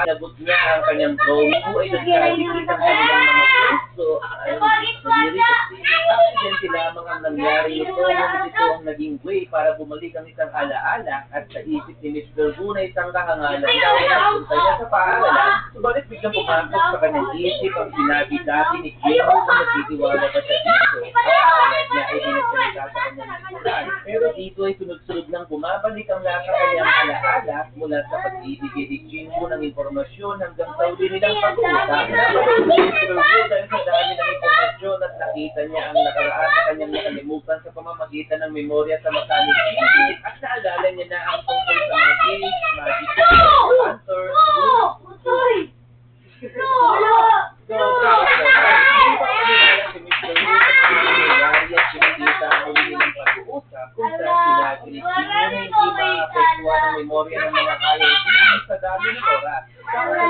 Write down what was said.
inabot niya ang kanyang drawing mo ay nagkadikit ang kanilang mga puso ay nadiri kasi aksidente lamang ang nangyari ito, ngunit ito ang naging way para bumalik ang isang alaala at sa isip ni Mr. Wu na isang kahangalan daw ay nagpunta niya sa paaralan, subalit biglang pumasok sa kanyang isip ang sinabi dati ni Kim kung nagtitiwala ba siya dito. Ang niya ay pinagsalita sa kanyang likuran, pero dito ay sunod-sunod nang bumabalik ang lahat ng kanyang alaala mula sa pagbibigay ni Kim ng impormasyon hanggang sa uli nilang pag-uusap. Napanood si Mr. Wu dahil sa dami ng impormasyon at nakita niya ang nakaraan na kanyang nakalimutan sa pamamagitan ng memorya sa mata ni Kim at naalala niya na ang tungkol sa magic, hunter, si Mr. Wu sa mga nangyayari at sinikita ang uli nilang pag-uusap kung saan sinabi ni Kim na hindi maapektuhan ang memorya ng mga kaya sa dami ng oras. Para sa